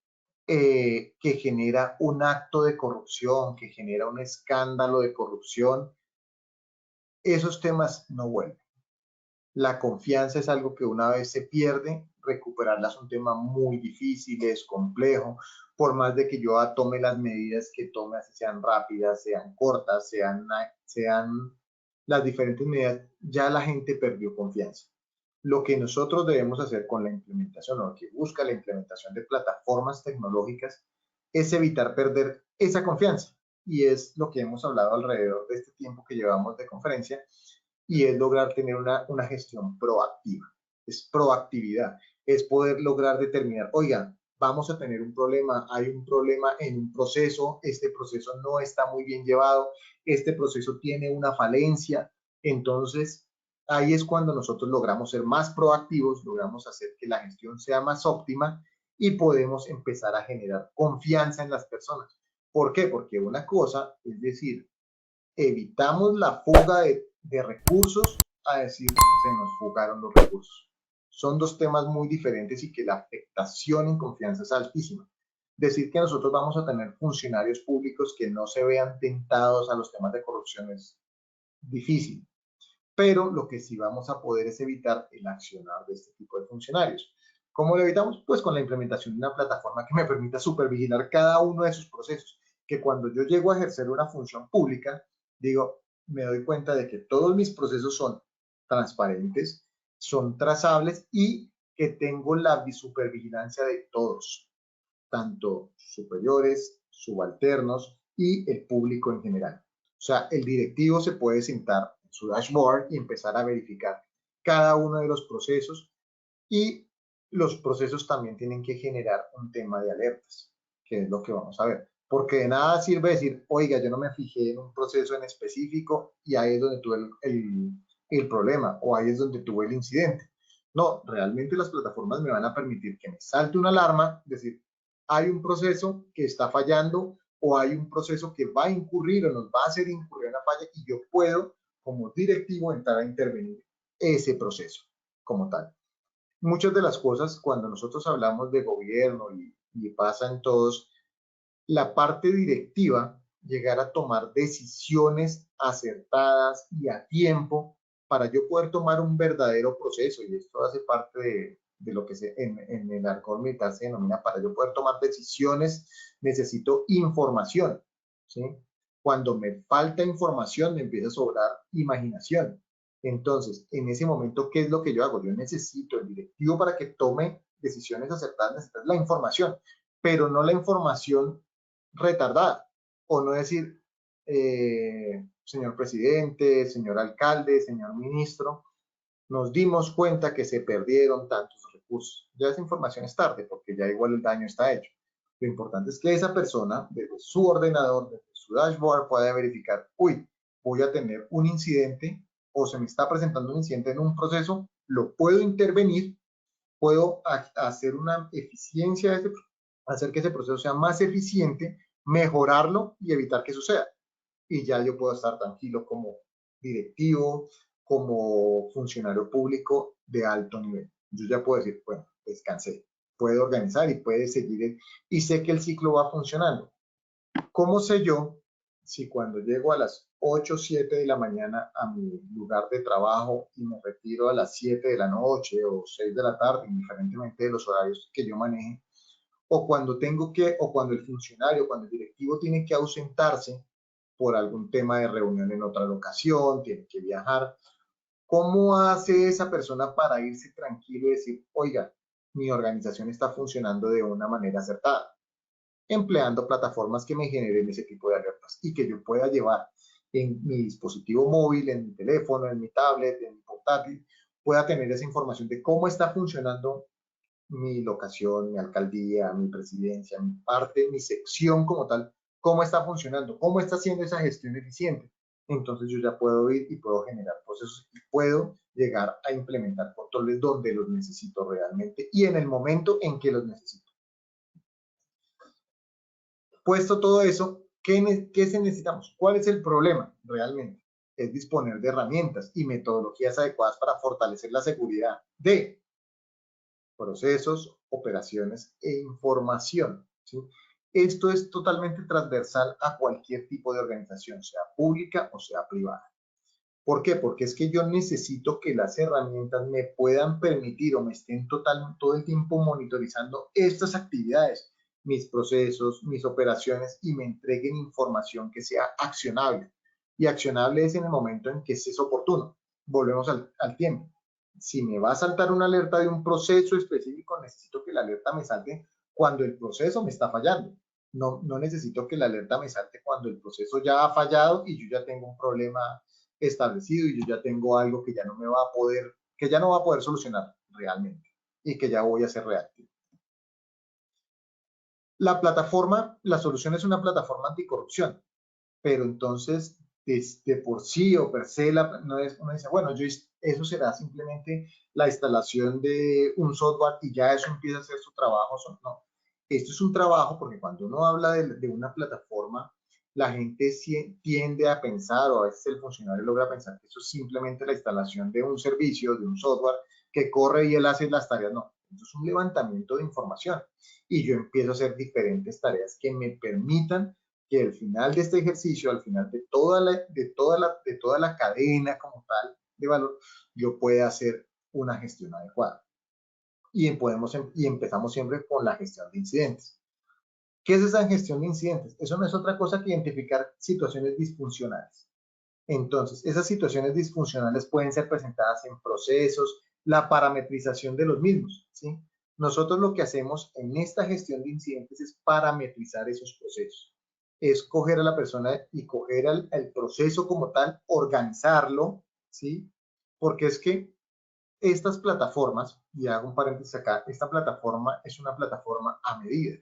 Que genera un acto de corrupción, que genera un escándalo de corrupción, esos temas no vuelven. La confianza es algo que una vez se pierde, recuperarla es un tema muy difícil, es complejo, por más de que yo tome las medidas que tome, así sean rápidas, sean cortas, sean las diferentes medidas, ya la gente perdió confianza. Lo que nosotros debemos hacer con la implementación o lo que busca la implementación de plataformas tecnológicas es evitar perder esa confianza. Y es lo que hemos hablado alrededor de este tiempo que llevamos de conferencia, y es lograr tener una gestión proactiva. Es proactividad, es poder lograr determinar, oigan, vamos a tener un problema, hay un problema en un proceso, este proceso no está muy bien llevado, este proceso tiene una falencia, entonces ahí es cuando nosotros logramos ser más proactivos, logramos hacer que la gestión sea más óptima y podemos empezar a generar confianza en las personas. ¿Por qué? Porque una cosa es decir, evitamos la fuga de recursos a decir se nos fugaron los recursos. Son dos temas muy diferentes y que la afectación en confianza es altísima. Decir que nosotros vamos a tener funcionarios públicos que no se vean tentados a los temas de corrupción es difícil, pero lo que sí vamos a poder es evitar el accionar de este tipo de funcionarios. ¿Cómo lo evitamos? Pues con la implementación de una plataforma que me permita supervigilar cada uno de sus procesos, que cuando yo llego a ejercer una función pública, digo, me doy cuenta de que todos mis procesos son transparentes, son trazables y que tengo la supervigilancia de todos, tanto superiores, subalternos y el público en general. O sea, el directivo se puede sentar en su dashboard y empezar a verificar cada uno de los procesos, y los procesos también tienen que generar un tema de alertas, que es lo que vamos a ver. Porque de nada sirve decir, oiga, yo no me fijé en un proceso en específico y ahí es donde tuve el problema o ahí es donde tuve el incidente. No, realmente las plataformas me van a permitir que me salte una alarma, decir, hay un proceso que está fallando o hay un proceso que va a incurrir o nos va a hacer incurrir una falla y yo puedo, como directivo, entrar a intervenir ese proceso como tal. Muchas de las cosas, cuando nosotros hablamos de gobierno y pasa en todos, la parte directiva, llegar a tomar decisiones acertadas y a tiempo para yo poder tomar un verdadero proceso, y esto hace parte de lo que en el argot militar se denomina, para yo poder tomar decisiones, necesito información, ¿sí? Cuando me falta información, me empieza a sobrar imaginación. Entonces, en ese momento, ¿qué es lo que yo hago? Yo necesito el directivo para que tome decisiones acertadas, necesitas la información, pero no la información retardada, o no decir, señor presidente, señor alcalde, señor ministro, nos dimos cuenta que se perdieron tantos recursos. Ya esa información es tarde, porque ya igual el daño está hecho. Lo importante es que esa persona, desde su ordenador, desde su dashboard, pueda verificar, uy, voy a tener un incidente o se me está presentando un incidente en un proceso, lo puedo intervenir, puedo hacer una eficiencia, hacer que ese proceso sea más eficiente, mejorarlo y evitar que suceda. Y ya yo puedo estar tranquilo como directivo, como funcionario público de alto nivel. Yo ya puedo decir, bueno, descansé, puedo organizar y puede seguir y sé que el ciclo va funcionando. ¿Cómo sé yo si cuando llego a las 8 o 7 de la mañana a mi lugar de trabajo y me retiro a las 7 de la noche o 6 de la tarde, indiferentemente de los horarios que yo maneje, o cuando tengo que, o cuando el funcionario, cuando el directivo tiene que ausentarse por algún tema de reunión en otra locación, tiene que viajar, ¿cómo hace esa persona para irse tranquilo y decir, oiga, mi organización está funcionando de una manera acertada? Empleando plataformas que me generen ese tipo de alertas y que yo pueda llevar en mi dispositivo móvil, en mi teléfono, en mi tablet, en mi portátil, pueda tener esa información de cómo está funcionando mi locación, mi alcaldía, mi presidencia, mi parte, mi sección como tal, cómo está funcionando, cómo está haciendo esa gestión eficiente. Entonces yo ya puedo ir y puedo generar procesos y puedo llegar a implementar controles donde los necesito realmente y en el momento en que los necesito. Puesto todo eso, ¿qué se necesitamos? ¿Cuál es el problema realmente? Es disponer de herramientas y metodologías adecuadas para fortalecer la seguridad de procesos, operaciones e información, ¿sí? Esto es totalmente transversal a cualquier tipo de organización, sea pública o sea privada. ¿Por qué? Porque es que yo necesito que las herramientas me puedan permitir o me estén todo el tiempo monitorizando estas actividades, mis procesos, mis operaciones y me entreguen información que sea accionable. Y accionable es en el momento en que es oportuno. Volvemos al tiempo. Si me va a saltar una alerta de un proceso específico, necesito que la alerta me salte cuando el proceso me está fallando. No necesito que la alerta me salte cuando el proceso ya ha fallado y yo ya tengo un problema establecido y yo ya tengo algo que ya no me va a poder, que ya no va a poder solucionar realmente y que ya voy a ser reactivo. La plataforma, la solución es una plataforma anticorrupción, pero entonces de por sí o per se no es, uno dice, bueno, eso será simplemente la instalación de un software y ya eso empieza a hacer su trabajo. No, esto es un trabajo porque cuando uno habla de una plataforma, la gente tiende a pensar, o a veces el funcionario logra pensar que eso es simplemente la instalación de un servicio, de un software que corre y él hace las tareas. No, eso es un levantamiento de información y yo empiezo a hacer diferentes tareas que me permitan que al final de este ejercicio, al final de toda la cadena como tal de valor, yo pueda hacer una gestión adecuada. Y empezamos siempre con la gestión de incidentes. ¿Qué es esa gestión de incidentes? Eso no es otra cosa que identificar situaciones disfuncionales. Entonces, esas situaciones disfuncionales pueden ser presentadas en procesos, la parametrización de los mismos, ¿sí? Nosotros lo que hacemos en esta gestión de incidentes es parametrizar esos procesos. Es coger a la persona y coger el proceso como tal, organizarlo, ¿sí? Porque es que estas plataformas, y hago un paréntesis acá, esta plataforma es una plataforma a medida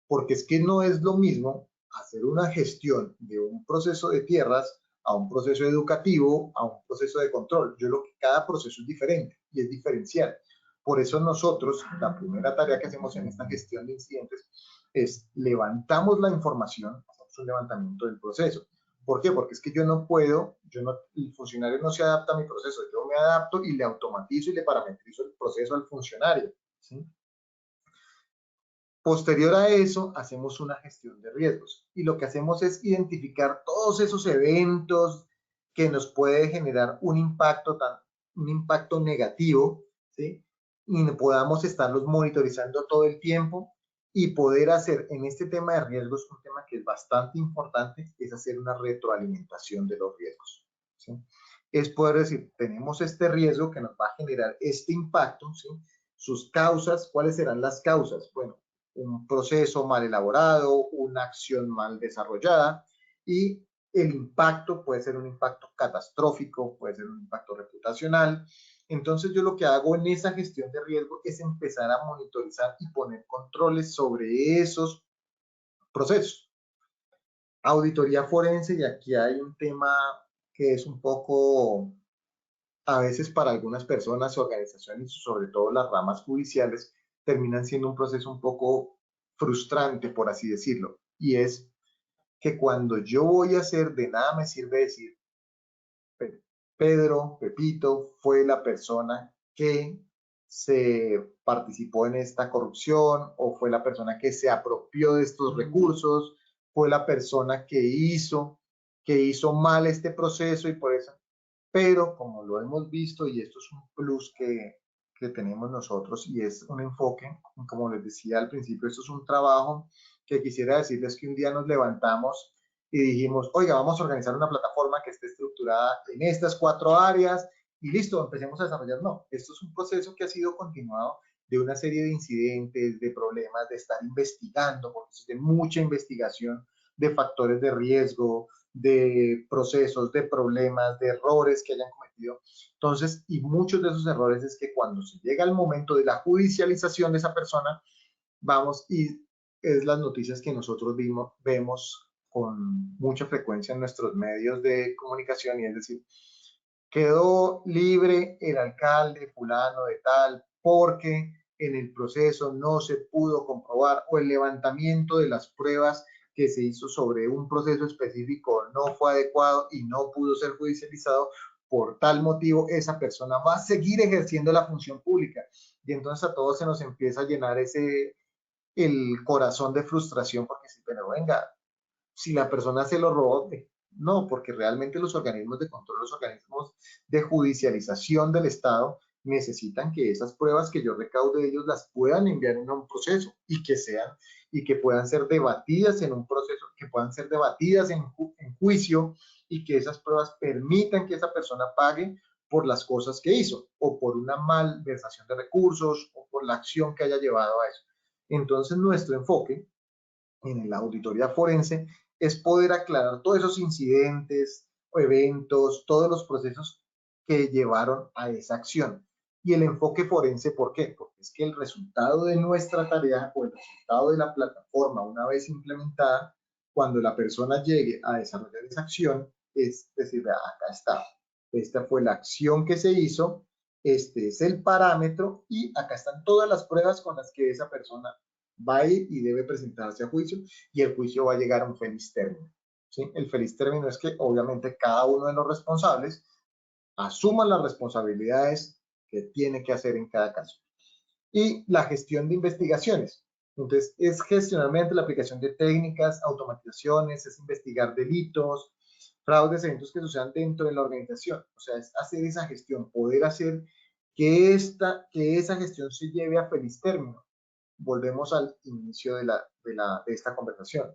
porque es que no es lo mismo hacer una gestión de un proceso de tierras a un proceso educativo, a un proceso de control. Cada proceso es diferente y es diferencial. Por eso nosotros, la primera tarea que hacemos en esta gestión de incidentes es levantamos la información, hacemos un levantamiento del proceso. ¿Por qué? Porque es que yo no puedo, el funcionario no se adapta a mi proceso, yo me adapto y le automatizo y le parametrizo el proceso al funcionario, ¿sí? Posterior a eso, hacemos una gestión de riesgos y lo que hacemos es identificar todos esos eventos que nos puede generar un impacto negativo, ¿sí? Y podamos estarlos monitorizando todo el tiempo y poder hacer en este tema de riesgos, un tema que es bastante importante, es hacer una retroalimentación de los riesgos, ¿sí? es poder decir, tenemos este riesgo que nos va a generar este impacto, ¿sí? Sus causas, ¿cuáles serán las causas? Bueno, un proceso mal elaborado, una acción mal desarrollada, y el impacto puede ser un impacto catastrófico, puede ser un impacto reputacional. Entonces yo lo que hago en esa gestión de riesgo es empezar a monitorizar y poner controles sobre esos procesos. Auditoría forense, y aquí hay un tema que es un poco, a veces para algunas personas, organizaciones, sobre todo las ramas judiciales, terminan siendo un proceso un poco frustrante, por así decirlo. Y es que cuando yo voy a hacer, de nada me sirve decir, Pedro, Pepito, fue la persona que se participó en esta corrupción, o fue la persona que se apropió de estos recursos, fue la persona que hizo mal este proceso y por eso. Pero como lo hemos visto, y esto es un plus que tenemos nosotros, y es un enfoque, como les decía al principio, esto es un trabajo que quisiera decirles que un día nos levantamos y dijimos, oiga, vamos a organizar una plataforma que esté estructurada en estas 4 áreas y listo, empecemos a desarrollar. No, esto es un proceso que ha sido continuado de una serie de incidentes, de problemas, de estar investigando, porque es de mucha investigación, de factores de riesgo, de procesos, de problemas, de errores que hayan cometido. Entonces, y muchos de esos errores es que cuando se llega al momento de la judicialización de esa persona, vamos, y es las noticias que nosotros vemos con mucha frecuencia en nuestros medios de comunicación, y es decir, quedó libre el alcalde fulano de tal porque en el proceso no se pudo comprobar, o el levantamiento de las pruebas que se hizo sobre un proceso específico no fue adecuado y no pudo ser judicializado. Por tal motivo, esa persona va a seguir ejerciendo la función pública. Y entonces a todos se nos empieza a llenar el corazón de frustración, porque si, pero venga, si la persona se lo robó, no, porque realmente los organismos de control, los organismos de judicialización del Estado necesitan que esas pruebas que yo recaude de ellos las puedan enviar en un proceso, y que sean, y que puedan ser debatidas en un proceso, que puedan ser debatidas en juicio, y que esas pruebas permitan que esa persona pague por las cosas que hizo, o por una malversación de recursos, o por la acción que haya llevado a eso. Entonces nuestro enfoque en la auditoría forense es poder aclarar todos esos incidentes, eventos, todos los procesos que llevaron a esa acción. Y el enfoque forense, ¿por qué? Porque es que el resultado de nuestra tarea, o el resultado de la plataforma una vez implementada, cuando la persona llegue a desarrollar esa acción, es decir, acá está, esta fue la acción que se hizo, este es el parámetro, y acá están todas las pruebas con las que esa persona va a ir y debe presentarse a juicio, y el juicio va a llegar a un feliz término. ¿Sí? El feliz término es que obviamente cada uno de los responsables asuman las responsabilidades que tiene que hacer en cada caso. Y la gestión de investigaciones. Entonces, es gestionar mediante la aplicación de técnicas, automatizaciones, es investigar delitos, fraudes, eventos que sucedan dentro de la organización. O sea, es hacer esa gestión, poder hacer que esa gestión se lleve a feliz término. Volvemos al inicio de esta conversación.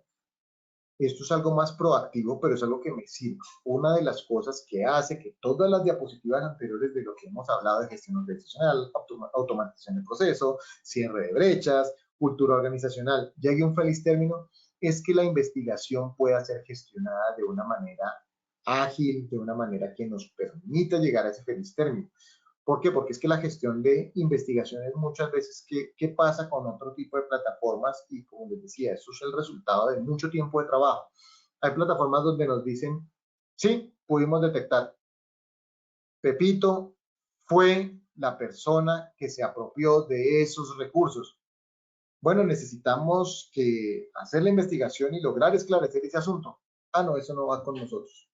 Esto es algo más proactivo, pero es algo que me sirve. Una de las cosas que hace que todas las diapositivas anteriores de lo que hemos hablado de gestión organizacional, automatización de proceso, cierre de brechas, cultura organizacional, llegue a un feliz término, es que la investigación pueda ser gestionada de una manera ágil, de una manera que nos permita llegar a ese feliz término. ¿Por qué? Porque es que la gestión de investigaciones muchas veces, ¿qué pasa con otro tipo de plataformas? Y como les decía, eso es el resultado de mucho tiempo de trabajo. Hay plataformas donde nos dicen, sí, pudimos detectar, Pepito fue la persona que se apropió de esos recursos. Bueno, necesitamos hacer la investigación y lograr esclarecer ese asunto. Ah, no, eso no va con nosotros.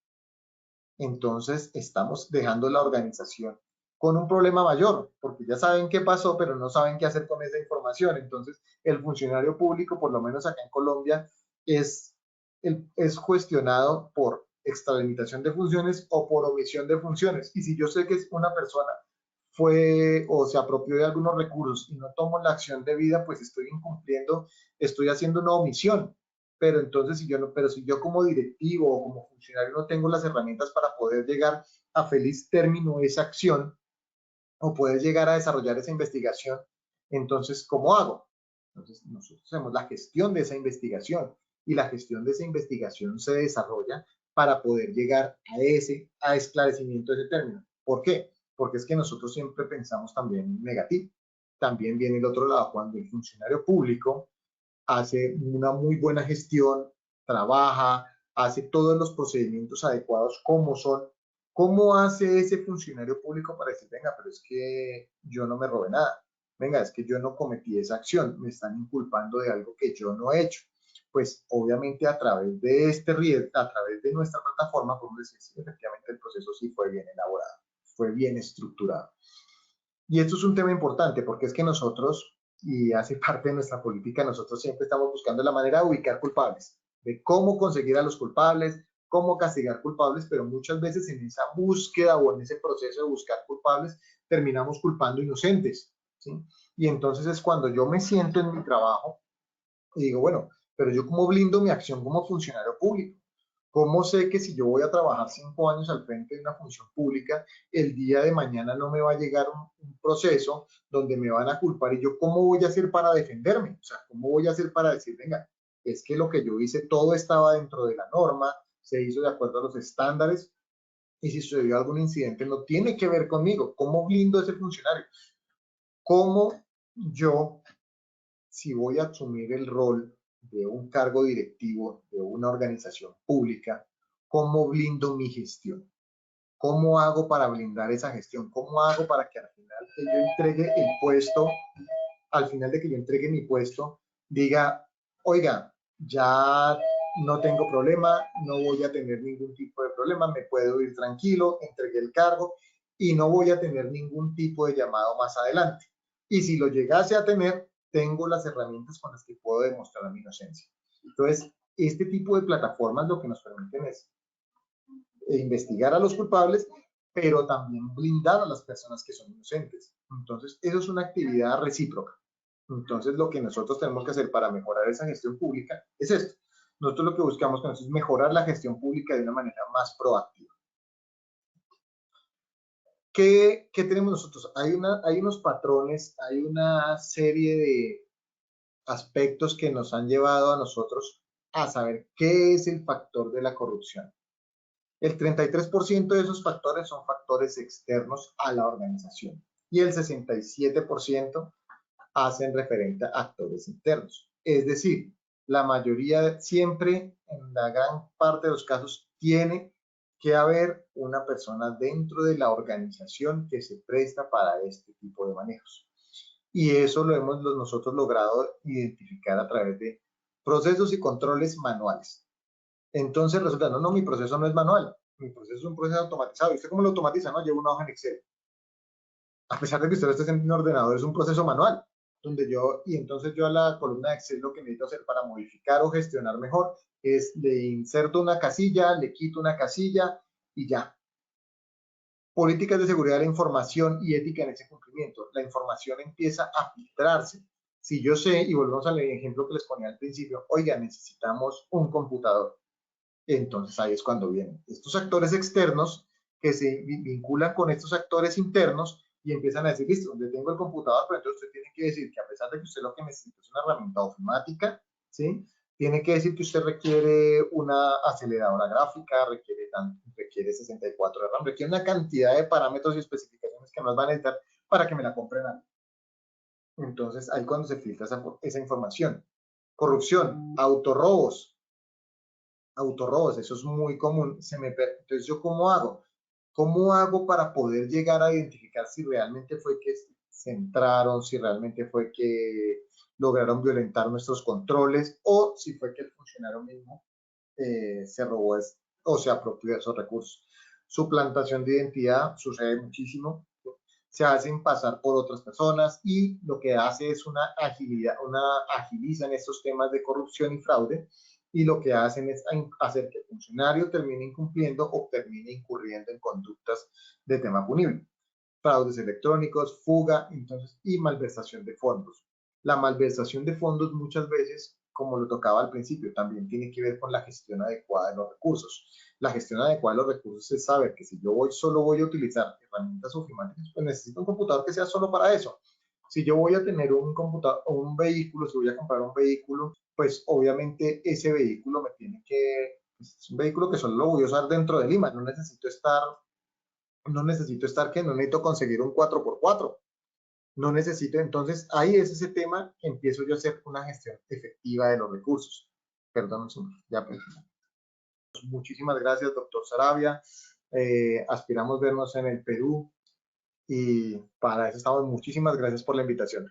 Entonces estamos dejando la organización con un problema mayor, porque ya saben qué pasó, pero no saben qué hacer con esa información. Entonces, el funcionario público, por lo menos acá en Colombia, es cuestionado por extralimitación de funciones o por omisión de funciones. Y si yo sé que una persona fue o se apropió de algunos recursos y no tomo la acción debida, pues estoy incumpliendo, estoy haciendo una omisión. Pero entonces, si yo como directivo o como funcionario no tengo las herramientas para poder llegar a feliz término esa acción o puedes llegar a desarrollar esa investigación, entonces, ¿cómo hago? Entonces, nosotros hacemos la gestión de esa investigación y la gestión de esa investigación se desarrolla para poder llegar a esclarecimiento de ese término. ¿Por qué? Porque es que nosotros siempre pensamos también negativo. También viene el otro lado, cuando el funcionario público hace una muy buena gestión, trabaja, hace todos los procedimientos adecuados como son. ¿Cómo hace ese funcionario público para decir, venga, pero es que yo no me robé nada? Venga, es que yo no cometí esa acción, me están inculpando de algo que yo no he hecho. Pues obviamente a través de a través de nuestra plataforma, podemos decir, sí, efectivamente el proceso sí fue bien elaborado, fue bien estructurado. Y esto es un tema importante porque es que nosotros, y hace parte de nuestra política, nosotros siempre estamos buscando la manera de ubicar culpables, de cómo conseguir a los culpables, cómo castigar culpables, pero muchas veces en esa búsqueda o en ese proceso de buscar culpables terminamos culpando inocentes, ¿sí? Y entonces es cuando yo me siento en mi trabajo y digo, bueno, pero yo cómo blindo mi acción como funcionario público. ¿Cómo sé que si yo voy a trabajar 5 años al frente de una función pública, el día de mañana no me va a llegar un proceso donde me van a culpar y yo cómo voy a hacer para defenderme? O sea, ¿cómo voy a hacer para decir, venga, es que lo que yo hice todo estaba dentro de la norma, se hizo de acuerdo a los estándares y si sucedió algún incidente no tiene que ver conmigo? ¿Cómo blindo a ese funcionario? ¿Cómo yo, si voy a asumir el rol de un cargo directivo de una organización pública, cómo blindo mi gestión? ¿Cómo hago para blindar esa gestión? ¿Cómo hago para que al final que yo entregue el puesto, al final de que yo entregue mi puesto, diga, oiga, ya no tengo problema, no voy a tener ningún tipo de problema, me puedo ir tranquilo, entregué el cargo y no voy a tener ningún tipo de llamado más adelante? Y si lo llegase a tener, tengo las herramientas con las que puedo demostrar mi inocencia. Entonces, este tipo de plataformas lo que nos permiten es investigar a los culpables, pero también blindar a las personas que son inocentes. Entonces, eso es una actividad recíproca. Entonces, lo que nosotros tenemos que hacer para mejorar esa gestión pública es esto. Nosotros lo que buscamos con eso es mejorar la gestión pública de una manera más proactiva. ¿Qué tenemos nosotros? Hay unos patrones, hay una serie de aspectos que nos han llevado a nosotros a saber qué es el factor de la corrupción. El 33% de esos factores son factores externos a la organización y el 67% hacen referente a actores internos. Es decir, la mayoría, siempre, en la gran parte de los casos, tiene que haber una persona dentro de la organización que se presta para este tipo de manejos. Y eso lo hemos nosotros logrado identificar a través de procesos y controles manuales. Entonces resulta, no, mi proceso no es manual, mi proceso es un proceso automatizado. ¿Y usted cómo lo automatiza? No, llevo una hoja en Excel. A pesar de que usted lo esté en un ordenador, es un proceso manual, y entonces yo a la columna de Excel lo que necesito hacer para modificar o gestionar mejor es le inserto una casilla, le quito una casilla y ya. Políticas de seguridad de la información y ética en ese cumplimiento. La información empieza a filtrarse. Si yo sé, y volvemos al ejemplo que les ponía al principio, oiga, necesitamos un computador. Entonces ahí es cuando vienen estos actores externos que se vinculan con estos actores internos y empiezan a decir, listo, le tengo el computador, pero entonces usted tiene que decir que a pesar de que usted lo que necesita es una herramienta ofimática, ¿sí? Tiene que decir que usted requiere una aceleradora gráfica, requiere 64 de RAM, requiere una cantidad de parámetros y especificaciones que nos van a necesitar para que me la compren a mí. Entonces ahí cuando se filtra esa información. Corrupción, autorrobos, eso es muy común. Entonces, ¿yo cómo hago? ¿Cómo hago para poder llegar a identificar si realmente fue que se entraron, si realmente fue que lograron violentar nuestros controles o si fue que el funcionario mismo se robó o se apropió de esos recursos? Suplantación de identidad sucede muchísimo. Se hacen pasar por otras personas y lo que hace es agilizan estos temas de corrupción y fraude y lo que hacen es hacer que el funcionario termine incumpliendo o termine incurriendo en conductas de tema punible. Fraudes electrónicos, fuga, entonces, y malversación de fondos. La malversación de fondos muchas veces, como lo tocaba al principio, también tiene que ver con la gestión adecuada de los recursos. La gestión adecuada de los recursos es saber que si yo solo voy a utilizar herramientas ofimáticas, pues necesito un computador que sea solo para eso. Si yo voy a tener un computador o un vehículo, si voy a comprar un vehículo, pues obviamente ese vehículo me tiene que, pues, es un vehículo que solo lo voy a usar dentro de Lima, no necesito que no necesito conseguir un 4x4, no necesito, entonces ahí es ese tema que empiezo yo a hacer una gestión efectiva de los recursos. Perdón, ya pues. Muchísimas gracias, doctor Sarabia. Aspiramos vernos en el Perú y para eso estamos. Muchísimas gracias por la invitación.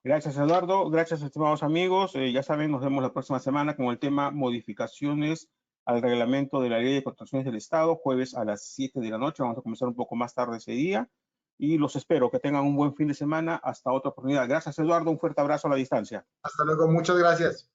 Gracias, Eduardo. Gracias, estimados amigos. Ya saben, nos vemos la próxima semana con el tema modificaciones al reglamento de la Ley de Contrataciones del Estado, jueves a las 7 de la noche. Vamos a comenzar un poco más tarde ese día. Y los espero. Que tengan un buen fin de semana. Hasta otra oportunidad. Gracias, Eduardo. Un fuerte abrazo a la distancia. Hasta luego. Muchas gracias.